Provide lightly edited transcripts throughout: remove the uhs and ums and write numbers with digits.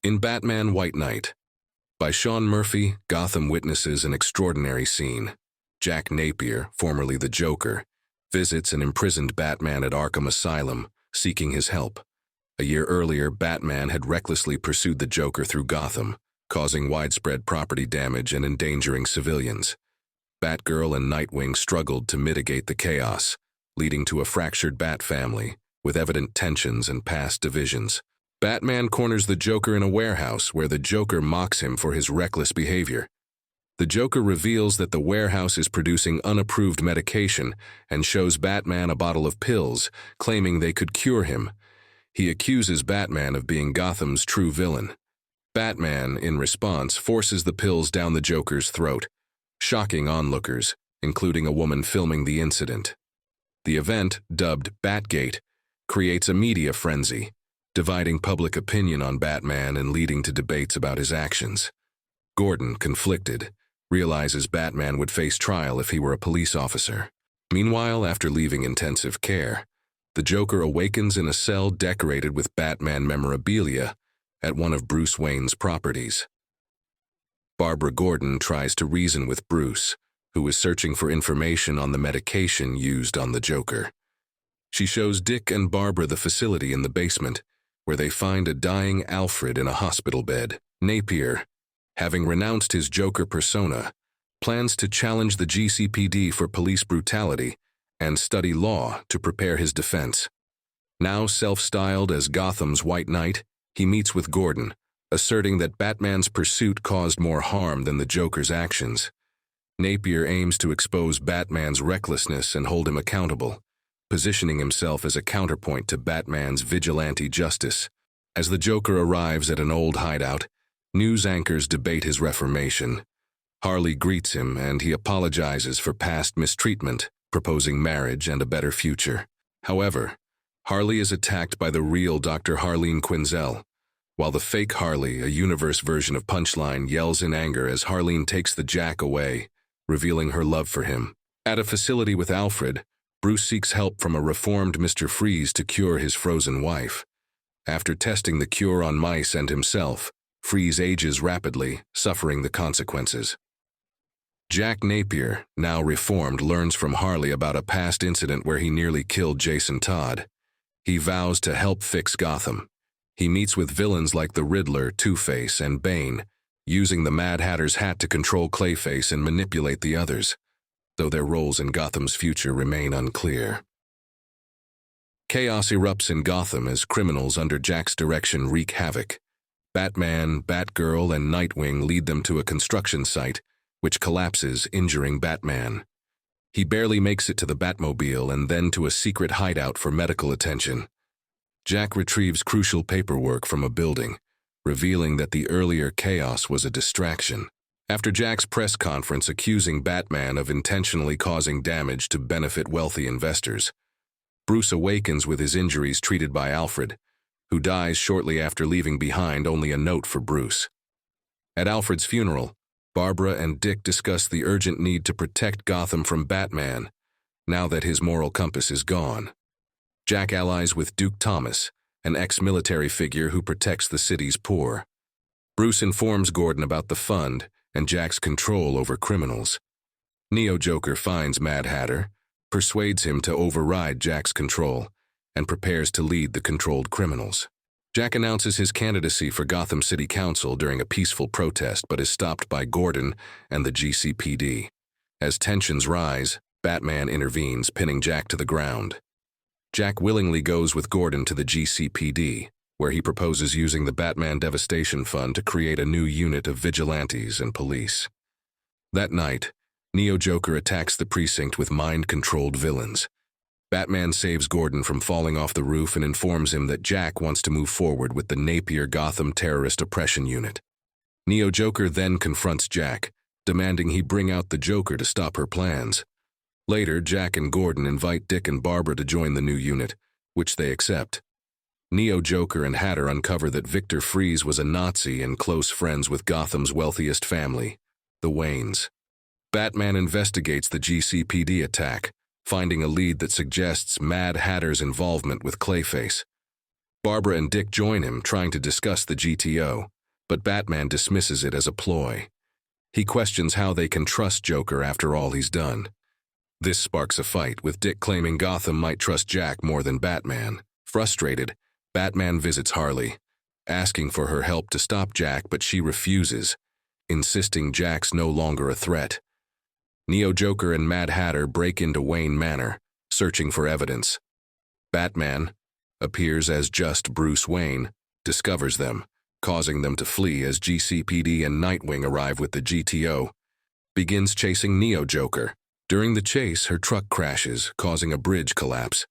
In Batman White Knight, by Sean Murphy, Gotham witnesses an extraordinary scene. Jack Napier, formerly the Joker, visits an imprisoned Batman at Arkham Asylum, seeking his help. A year earlier, Batman had recklessly pursued the Joker through Gotham, causing widespread property damage and endangering civilians. Batgirl and Nightwing struggled to mitigate the chaos, leading to a fractured Bat family, with evident tensions and past divisions. Batman corners the Joker in a warehouse where the Joker mocks him for his reckless behavior. The Joker reveals that the warehouse is producing unapproved medication and shows Batman a bottle of pills, claiming they could cure him. He accuses Batman of being Gotham's true villain. Batman, in response, forces the pills down the Joker's throat, shocking onlookers, including a woman filming the incident. The event, dubbed Batgate, creates a media frenzy, dividing public opinion on Batman and leading to debates about his actions. Gordon, conflicted, realizes Batman would face trial if he were a police officer. Meanwhile, after leaving intensive care, the Joker awakens in a cell decorated with Batman memorabilia at one of Bruce Wayne's properties. Barbara Gordon tries to reason with Bruce, who is searching for information on the medication used on the Joker. She shows Dick and Barbara the facility in the basement, where they find a dying Alfred in a hospital bed. Napier, having renounced his Joker persona, plans to challenge the GCPD for police brutality and study law to prepare his defense. Now self-styled as Gotham's White Knight, he meets with Gordon, asserting that Batman's pursuit caused more harm than the Joker's actions. Napier aims to expose Batman's recklessness and hold him accountable, positioning himself as a counterpoint to Batman's vigilante justice. As the Joker arrives at an old hideout, news anchors debate his reformation. Harley greets him and he apologizes for past mistreatment, proposing marriage and a better future. However, Harley is attacked by the real Dr. Harleen Quinzel, while the fake Harley, a universe version of Punchline, yells in anger as Harleen takes the Jack away, revealing her love for him. At a facility with Alfred, Bruce seeks help from a reformed Mr. Freeze to cure his frozen wife. After testing the cure on mice and himself, Freeze ages rapidly, suffering the consequences. Jack Napier, now reformed, learns from Harley about a past incident where he nearly killed Jason Todd. He vows to help fix Gotham. He meets with villains like the Riddler, Two-Face, and Bane, using the Mad Hatter's hat to control Clayface and manipulate the others, though their roles in Gotham's future remain unclear. Chaos erupts in Gotham as criminals under Jack's direction wreak havoc. Batman, Batgirl, and Nightwing lead them to a construction site, which collapses, injuring Batman. He barely makes it to the Batmobile and then to a secret hideout for medical attention. Jack retrieves crucial paperwork from a building, revealing that the earlier chaos was a distraction. After Jack's press conference accusing Batman of intentionally causing damage to benefit wealthy investors, Bruce awakens with his injuries treated by Alfred, who dies shortly after leaving behind only a note for Bruce. At Alfred's funeral, Barbara and Dick discuss the urgent need to protect Gotham from Batman, now that his moral compass is gone. Jack allies with Duke Thomas, an ex-military figure who protects the city's poor. Bruce informs Gordon about the fund and Jack's control over criminals. Neo-Joker finds Mad Hatter, persuades him to override Jack's control, and prepares to lead the controlled criminals. Jack announces his candidacy for Gotham City Council during a peaceful protest but is stopped by Gordon and the GCPD. As tensions rise, Batman intervenes, pinning Jack to the ground. Jack willingly goes with Gordon to the GCPD, where he proposes using the Batman Devastation Fund to create a new unit of vigilantes and police. That night, Neo-Joker attacks the precinct with mind-controlled villains. Batman saves Gordon from falling off the roof and informs him that Jack wants to move forward with the Napier Gotham Terrorist Oppression Unit. Neo-Joker then confronts Jack, demanding he bring out the Joker to stop her plans. Later, Jack and Gordon invite Dick and Barbara to join the new unit, which they accept. Neo-Joker and Hatter uncover that Victor Freeze was a Nazi and close friends with Gotham's wealthiest family, the Wanes. Batman investigates the GCPD attack, finding a lead that suggests Mad Hatter's involvement with Clayface. Barbara and Dick join him, trying to discuss the GTO, but Batman dismisses it as a ploy. He questions how they can trust Joker after all he's done. This sparks a fight, with Dick claiming Gotham might trust Jack more than Batman. Frustrated, Batman visits Harley, asking for her help to stop Jack, but she refuses, insisting Jack's no longer a threat. Neo Joker and Mad Hatter break into Wayne Manor, searching for evidence. Batman appears as just Bruce Wayne, discovers them, causing them to flee as GCPD and Nightwing arrive with the GTO, begins chasing Neo Joker. During the chase, her truck crashes, causing a bridge collapse.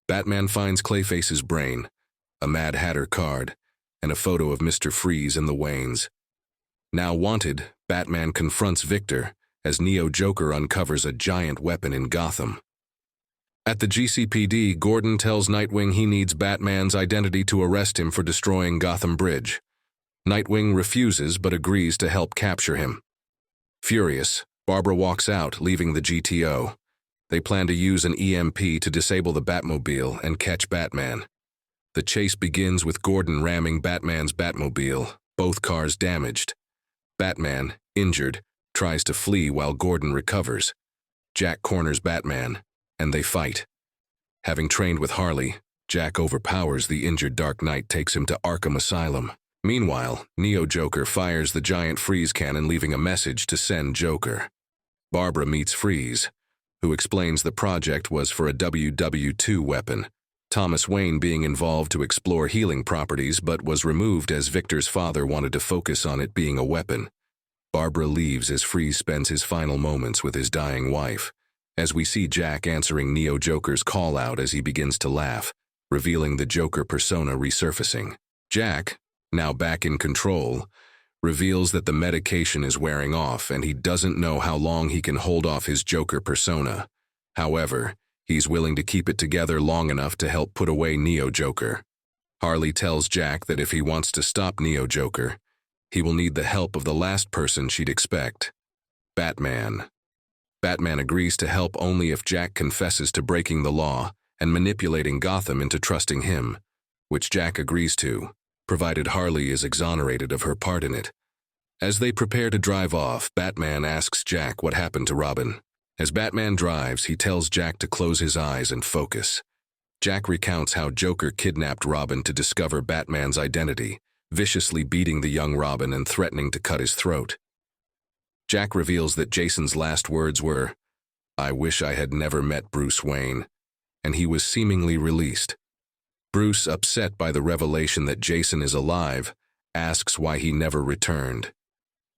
Batman finds Clayface's brain, a Mad Hatter card, and a photo of Mr. Freeze and the Wanes. Now wanted, Batman confronts Victor as Neo Joker uncovers a giant weapon in Gotham. At the GCPD, Gordon tells Nightwing he needs Batman's identity to arrest him for destroying Gotham Bridge. Nightwing refuses but agrees to help capture him. Furious, Barbara walks out, leaving the GTO. They plan to use an EMP to disable the Batmobile and catch Batman. The chase begins with Gordon ramming Batman's Batmobile, both cars damaged. Batman, injured, tries to flee while Gordon recovers. Jack corners Batman, and they fight. Having trained with Harley, Jack overpowers the injured Dark Knight, takes him to Arkham Asylum. Meanwhile, Neo Joker fires the giant freeze cannon, leaving a message to send Joker. Barbara meets Freeze, who explains the project was for a WW2 weapon, Thomas Wayne being involved to explore healing properties but was removed as Victor's father wanted to focus on it being a weapon. Barbara leaves as Freeze spends his final moments with his dying wife, as we see Jack answering Neo Joker's call-out as he begins to laugh, revealing the Joker persona resurfacing. Jack, now back in control, reveals that the medication is wearing off and he doesn't know how long he can hold off his Joker persona. However, he's willing to keep it together long enough to help put away Neo Joker. Harley tells Jack that if he wants to stop Neo Joker, he will need the help of the last person she'd expect, Batman. Batman agrees to help only if Jack confesses to breaking the law and manipulating Gotham into trusting him, which Jack agrees to, provided Harley is exonerated of her part in it. As they prepare to drive off, Batman asks Jack what happened to Robin. As Batman drives, he tells Jack to close his eyes and focus. Jack recounts how Joker kidnapped Robin to discover Batman's identity, viciously beating the young Robin and threatening to cut his throat. Jack reveals that Jason's last words were, "I wish I had never met Bruce Wayne," and he was seemingly released. Bruce, upset by the revelation that Jason is alive, asks why he never returned.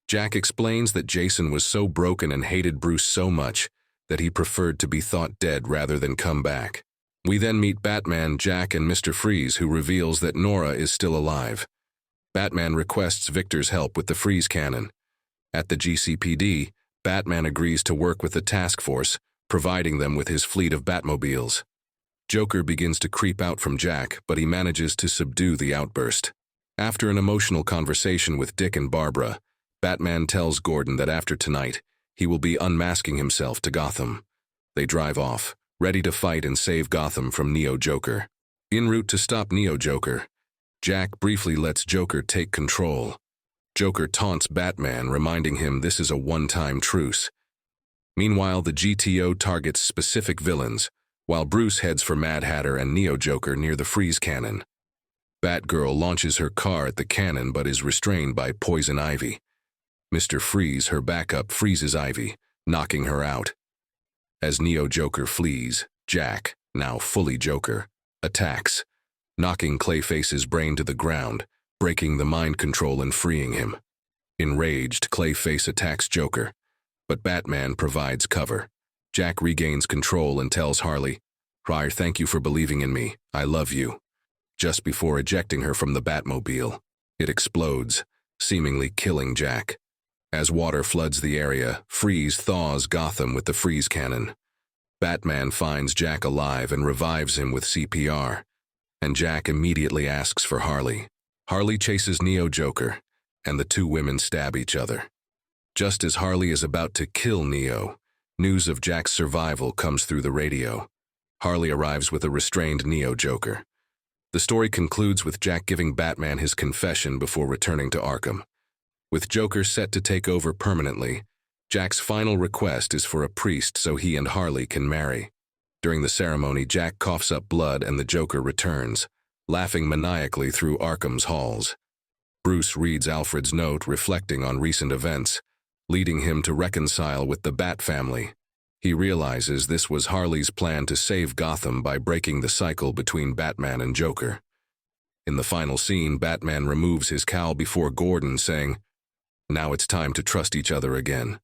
Jack explains that Jason was so broken and hated Bruce so much that he preferred to be thought dead rather than come back. We then meet Batman, Jack, and Mr. Freeze, who reveals that Nora is still alive. Batman requests Victor's help with the freeze cannon. At the GCPD, Batman agrees to work with the task force, providing them with his fleet of Batmobiles. Joker begins to creep out from Jack, but he manages to subdue the outburst. After an emotional conversation with Dick and Barbara, Batman tells Gordon that after tonight, he will be unmasking himself to Gotham. They drive off, ready to fight and save Gotham from Neo Joker. En route to stop Neo Joker, Jack briefly lets Joker take control. Joker taunts Batman, reminding him this is a one-time truce. Meanwhile, the GTO targets specific villains, while Bruce heads for Mad Hatter and Neo Joker near the freeze cannon. Batgirl launches her car at the cannon but is restrained by Poison Ivy. Mr. Freeze, her backup, freezes Ivy, knocking her out. As Neo Joker flees, Jack, now fully Joker, attacks, knocking Clayface's brain to the ground, breaking the mind control and freeing him. Enraged, Clayface attacks Joker, but Batman provides cover. Jack regains control and tells Harley, "Thank you for believing in me. I love you." Just before ejecting her from the Batmobile, it explodes, seemingly killing Jack. As water floods the area, Freeze thaws Gotham with the freeze cannon. Batman finds Jack alive and revives him with CPR, and Jack immediately asks for Harley. Harley chases Neo Joker, and the two women stab each other. Just as Harley is about to kill Neo, news of Jack's survival comes through the radio. Harley arrives with a restrained Neo Joker. The story concludes with Jack giving Batman his confession before returning to Arkham. With Joker set to take over permanently, Jack's final request is for a priest so he and Harley can marry. During the ceremony, Jack coughs up blood and the Joker returns, laughing maniacally through Arkham's halls. Bruce reads Alfred's note reflecting on recent events, leading him to reconcile with the Bat family. He realizes this was Harley's plan to save Gotham by breaking the cycle between Batman and Joker. In the final scene, Batman removes his cowl before Gordon, saying, "Now it's time to trust each other again."